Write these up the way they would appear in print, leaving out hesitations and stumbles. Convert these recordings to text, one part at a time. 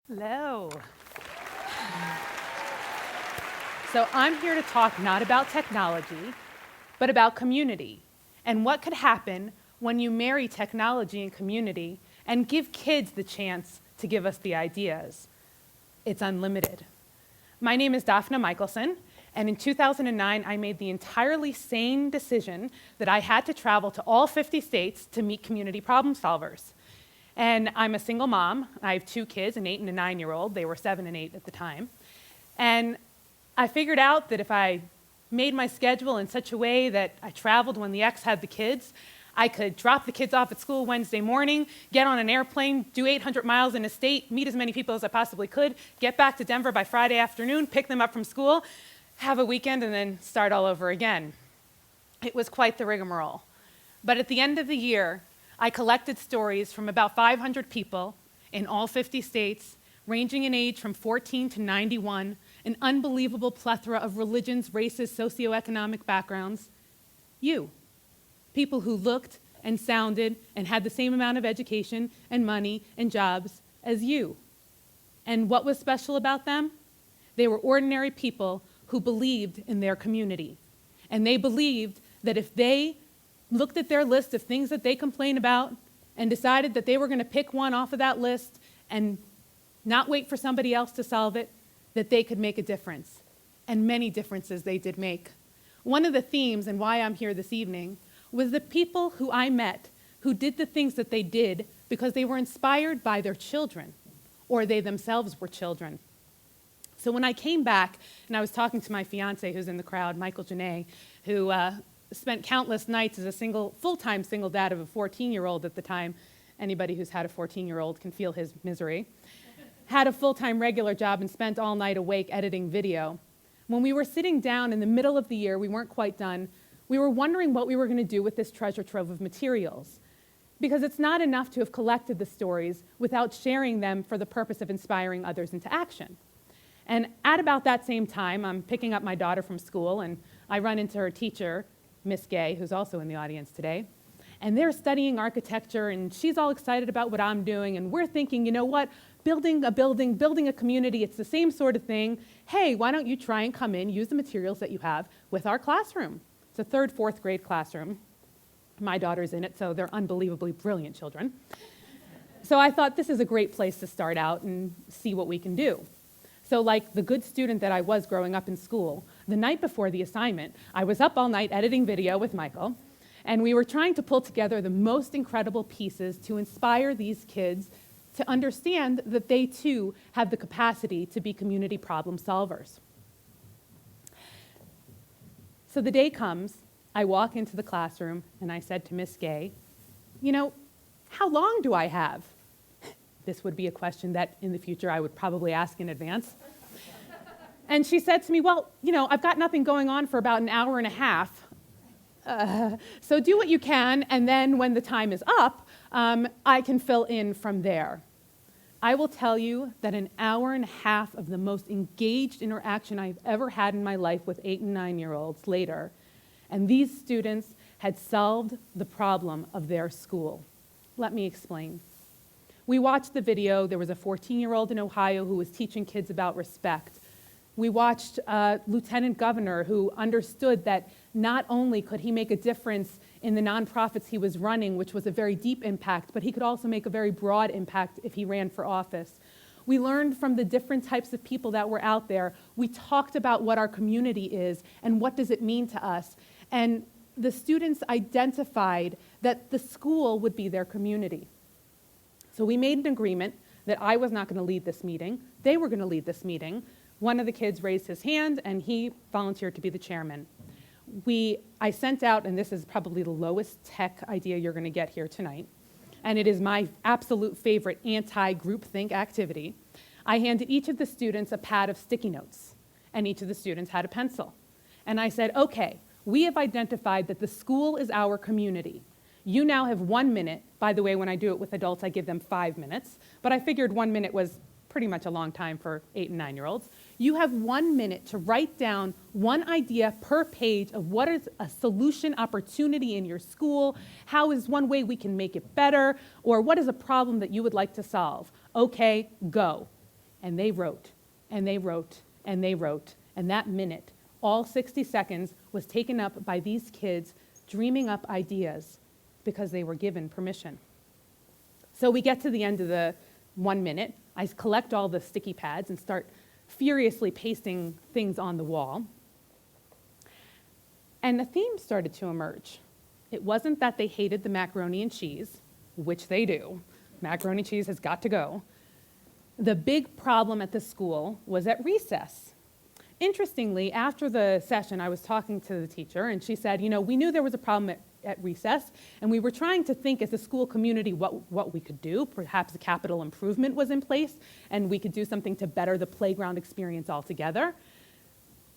Hello. So I'm here to talk not about technology, but about community and what could happen when you marry technology and community and give kids the chance to give us the ideas. It's unlimited. My name is Dafna Michaelson, and in 2009, I made the entirely sane decision that I had to travel to all 50 states to meet community problem solvers. And I'm a single mom. I have two kids, an 8 and a 9-year-old. They were 7 and 8 at the time. And I figured out that if I made my schedule in such a way that I traveled when the ex had the kids, I could drop the kids off at school Wednesday morning, get on an airplane, do 800 miles in a state, meet as many people as I possibly could, get back to Denver by Friday afternoon, pick them up from school, have a weekend, and then start all over again. It was quite the rigmarole. But at the end of the year, I collected stories from about 500 people in all 50 states, ranging in age from 14 to 91, an unbelievable plethora of religions, races, socioeconomic backgrounds. You, people who looked and sounded and had the same amount of education and money and jobs as you. And what was special about them? They were ordinary people who believed in their community. And they believed that if they looked at their list of things that they complain about and decided that they were going to pick one off of that list and not wait for somebody else to solve it, that they could make a difference. And many differences they did make. One of the themes, and why I'm here this evening, was the people who I met who did the things that they did because they were inspired by their children, or they themselves were children. So when I came back, and I was talking to my fiance who's in the crowd, Michael Janae, who spent countless nights as a full-time single dad of a 14-year-old at the time. Anybody who's had a 14-year-old can feel his misery. Had a full-time regular job and spent all night awake editing video. When we were sitting down in the middle of the year, we weren't quite done, we were wondering what we were going to do with this treasure trove of materials. Because it's not enough to have collected the stories without sharing them for the purpose of inspiring others into action. And at about that same time, I'm picking up my daughter from school, and I run into her teacher, Miss Gay, who's also in the audience today, and they're studying architecture, and she's all excited about what I'm doing, and we're thinking, you know what, building a building, building a community, it's the same sort of thing. Hey, why don't you try and come in, use the materials that you have with our classroom? It's a 3rd, 4th grade classroom. My daughter's in it, so they're unbelievably brilliant children. So I thought this is a great place to start out and see what we can do. So like the good student that I was growing up in school, the night before the assignment, I was up all night editing video with Michael, and we were trying to pull together the most incredible pieces to inspire these kids to understand that they too have the capacity to be community problem solvers. So the day comes, I walk into the classroom, and I said to Miss Gay, you know, how long do I have? This would be a question that in the future I would probably ask in advance. And she said to me, well, you know, I've got nothing going on for about an hour and a half. So do what you can, and then when the time is up, I can fill in from there. I will tell you that an hour and a half of the most engaged interaction I've ever had in my life with 8 and 9-year-olds later, and these students had solved the problem of their school. Let me explain. We watched the video. There was a 14-year-old in Ohio who was teaching kids about respect. We watched a lieutenant governor who understood that not only could he make a difference in the nonprofits he was running, which was a very deep impact, but he could also make a very broad impact if he ran for office. We learned from the different types of people that were out there. We talked about what our community is and what does it mean to us. And the students identified that the school would be their community. So we made an agreement that I was not going to lead this meeting. They were going to lead this meeting. One of the kids raised his hand, and he volunteered to be the chairman. I sent out, and this is probably the lowest tech idea you're going to get here tonight, and it is my absolute favorite anti-groupthink activity. I handed each of the students a pad of sticky notes, and each of the students had a pencil. And I said, okay, we have identified that the school is our community. You now have 1 minute. By the way, when I do it with adults, I give them 5 minutes. But I figured 1 minute was pretty much a long time for 8 and 9-year-olds. You have 1 minute to write down one idea per page of what is a solution opportunity in your school, how is one way we can make it better, or what is a problem that you would like to solve. Okay, go. And they wrote, and they wrote, and they wrote. And that minute, all 60 seconds, was taken up by these kids dreaming up ideas because they were given permission. So we get to the end of the 1 minute. I collect all the sticky pads and start furiously pasting things on the wall. And a theme started to emerge. It wasn't that they hated the macaroni and cheese, which they do. Macaroni and cheese has got to go. The big problem at the school was at recess. Interestingly, after the session, I was talking to the teacher, and she said, we knew there was a problem at recess, and we were trying to think as a school community what we could do. Perhaps a capital improvement was in place, and we could do something to better the playground experience altogether.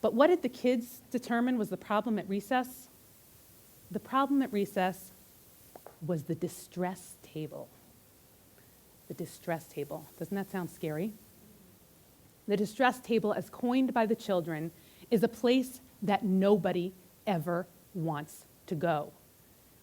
But what did the kids determine was the problem at recess? The problem at recess was the distress table. The distress table. Doesn't that sound scary? The distress table, as coined by the children, is a place that nobody ever wants to go.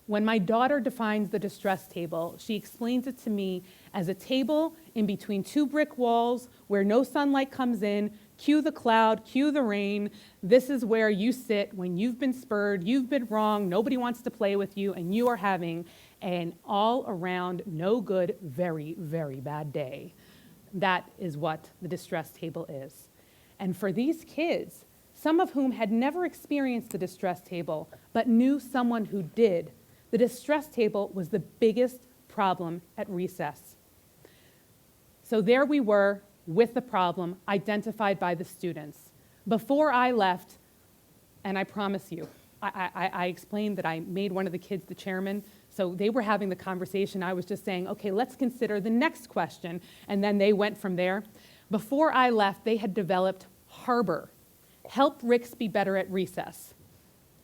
When my daughter defines the distress table, she explains it to me as a table in between two brick walls where no sunlight comes in, cue the cloud, cue the rain. This is where you sit when you've been spurred, you've been wrong, nobody wants to play with you, and you are having an all-around, no good, very, very bad day. That is what the distress table is. And for these kids, some of whom had never experienced the distress table, but knew someone who did, the distress table was the biggest problem at recess. So there we were with the problem identified by the students. Before I left, and I promise you, I explained that I made one of the kids the chairman, so they were having the conversation. I was just saying, okay, let's consider the next question, and then they went from there. Before I left, they had developed HARBOR, Help Ricks Be Better at Recess.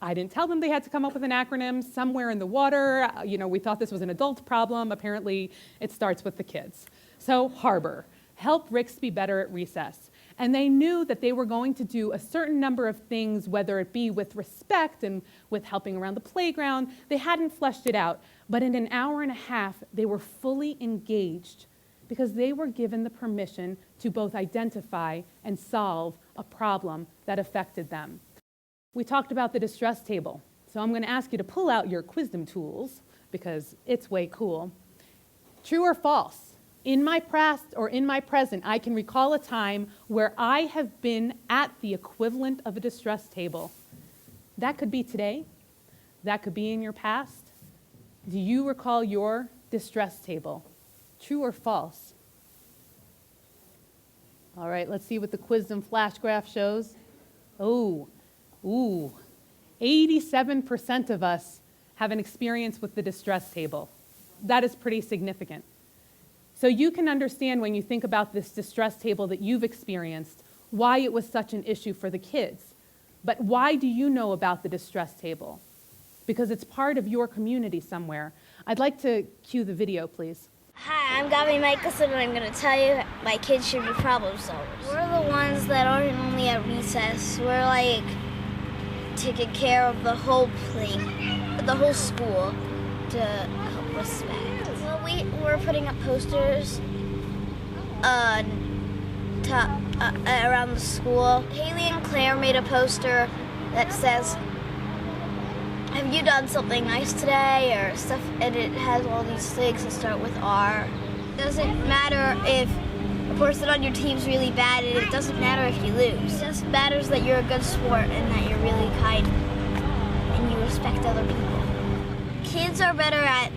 I didn't tell them they had to come up with an acronym, somewhere in the water. We thought this was an adult problem. Apparently, it starts with the kids. So HARBOR, Help Ricks Be Better at Recess. And they knew that they were going to do a certain number of things, whether it be with respect and with helping around the playground. They hadn't fleshed it out. But in an hour and a half, they were fully engaged because they were given the permission to both identify and solve a problem that affected them. We talked about the distress table. So I'm going to ask you to pull out your Quizdom tools because it's way cool. True or false? In my past or in my present, I can recall a time where I have been at the equivalent of a distress table. That could be today. That could be in your past. Do you recall your distress table? True or false? All right, let's see what the Quizdom flash graph shows. 87% of us have an experience with the distress table. That is pretty significant. So you can understand when you think about this distress table that you've experienced, why it was such an issue for the kids. But why do you know about the distress table? Because it's part of your community somewhere. I'd like to cue the video, please. Hi, I'm Dafna Michaelson, and I'm going to tell you my kids should be problem solvers. We're the ones that aren't only at recess. We're like taking care of the whole the whole school to help respect. Well, we're putting up posters around the school. Haley and Claire made a poster that says, "Have you done something nice today?" or stuff, and it has all these things that start with R. It doesn't matter if the person on your team's really bad, and it doesn't matter if you lose. It just matters that you're a good sport and that you're really kind and you respect other people. Kids are better at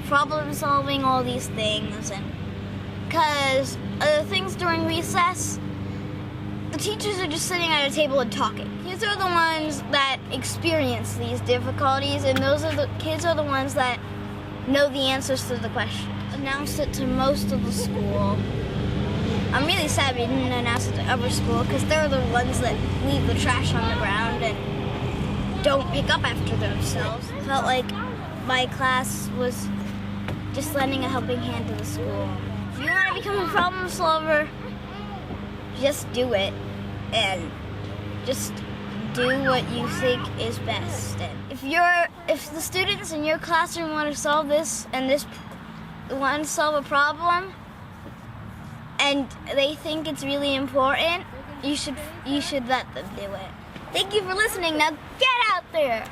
problem solving all these things, and because things during recess, the teachers are just sitting at a table and talking. Kids are the ones that experience these difficulties, and kids are the ones that know the answers to the questions. Announced it to most of the school. I'm really sad we didn't announce it to every school because they're the ones that leave the trash on the ground and don't pick up after themselves. I felt like my class was just lending a helping hand to the school. If you want to become a problem solver, just do it and just do what you think is best. And if the students in your classroom want to solve this and want to solve a problem, and they think it's really important, you should let them do it. Thank you for listening. Now get out there.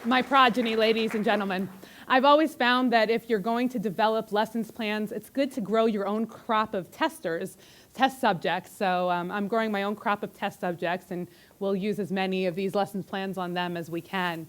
My progeny, ladies and gentlemen. I've always found that if you're going to develop lessons plans, it's good to grow your own crop of test subjects. So I'm growing my own crop of test subjects, and we'll use as many of these lessons plans on them as we can.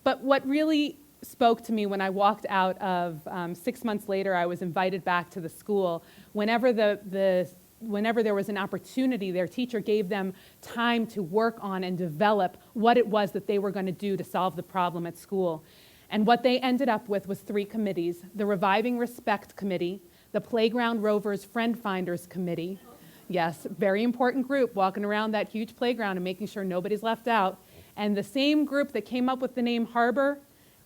But what really spoke to me when I walked out of 6 months later, I was invited back to the school. Whenever there was an opportunity, their teacher gave them time to work on and develop what it was that they were going to do to solve the problem at school. And what they ended up with was 3 committees: the Reviving Respect Committee, the Playground Rovers Friend Finders Committee. Yes, very important group, walking around that huge playground and making sure nobody's left out. And the same group that came up with the name Harbor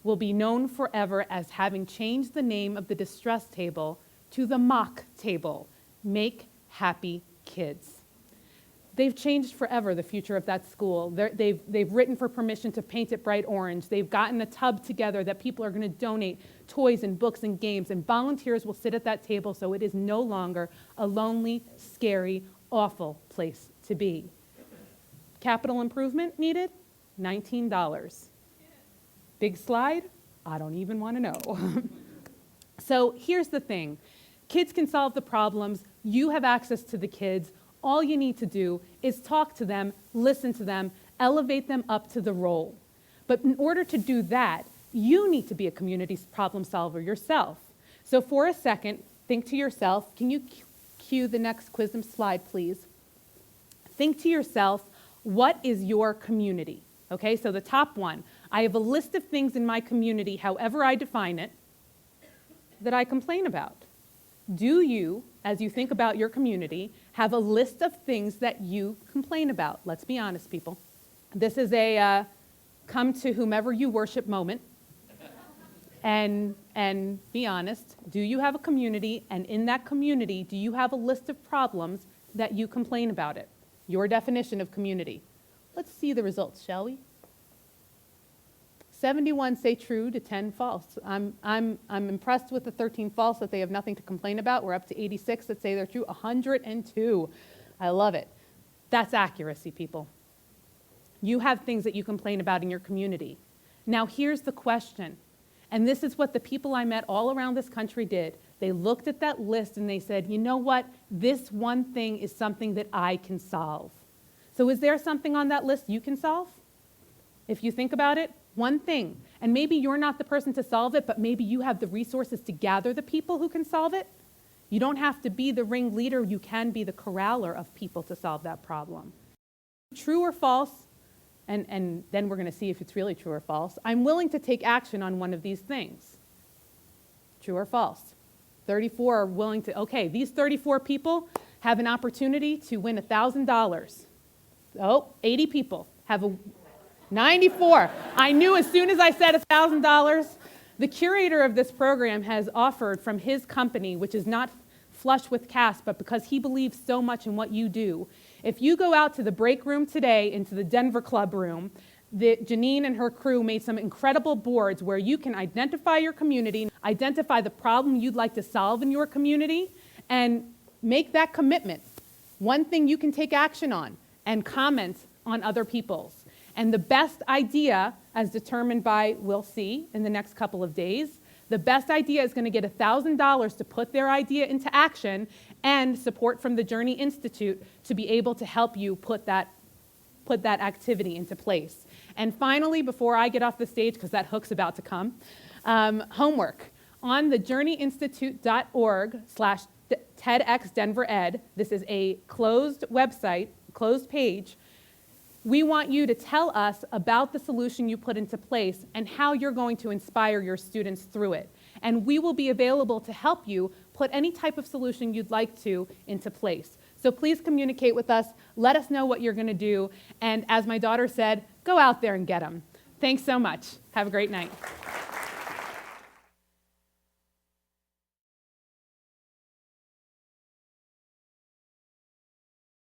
will be known forever as having changed the name of the distress table to the mock table. Make happy kids. They've changed forever the future of that school. They've written for permission to paint it bright orange. They've gotten a tub together that people are going to donate toys and books and games, and volunteers will sit at that table so it is no longer a lonely, scary, awful place to be. Capital improvement needed? $19. Big slide? I don't even want to know. So here's the thing. Kids can solve the problems. You have access to the kids. All you need to do is talk to them, listen to them, elevate them up to the role. But in order to do that, you need to be a community problem solver yourself. So for a second, think to yourself, can you cue the next Quizem slide, please? Think to yourself, what is your community? Okay, so the top one, I have a list of things in my community, however I define it, that I complain about. Do you, as you think about your community, have a list of things that you complain about? Let's be honest, people. This is a come to whomever you worship moment. And be honest, do you have a community, and in that community, do you have a list of problems that you complain about it? Your definition of community. Let's see the results, shall we? 71 say true to 10 false. I'm impressed with the 13 false that they have nothing to complain about. We're up to 86 that say they're true, 102. I love it. That's accuracy, people. You have things that you complain about in your community. Now here's the question, and this is what the people I met all around this country did. They looked at that list and they said, you know what? This one thing is something that I can solve. So is there something on that list you can solve? If you think about it, one thing. And maybe you're not the person to solve it, but maybe you have the resources to gather the people who can solve it. You don't have to be the ringleader. You can be the corraller of people to solve that problem. True or false, and then we're going to see if it's really true or false. I'm willing to take action on one of these things. True or false? 34 are willing to, okay, these 34 people have an opportunity to win $1,000. Oh, 80 people have a 94. I knew as soon as I said $1,000. The curator of this program has offered from his company, which is not flush with cash, but because he believes so much in what you do. If you go out to the break room today, into the Denver Club room, Janine and her crew made some incredible boards where you can identify your community, identify the problem you'd like to solve in your community, and make that commitment. One thing you can take action on, and comment on other people's. And the best idea, as determined by, we'll see in the next couple of days, the best idea is going to get $1,000 to put their idea into action, and support from the Journey Institute to be able to help you put that activity into place. And finally, before I get off the stage, because that hook's about to come, homework. On the JourneyInstitute.org/TEDxDenverEd, this is a closed website, closed page. We want you to tell us about the solution you put into place and how you're going to inspire your students through it. And we will be available to help you put any type of solution you'd like to into place. So please communicate with us. Let us know what you're going to do. And as my daughter said, go out there and get them. Thanks so much. Have a great night.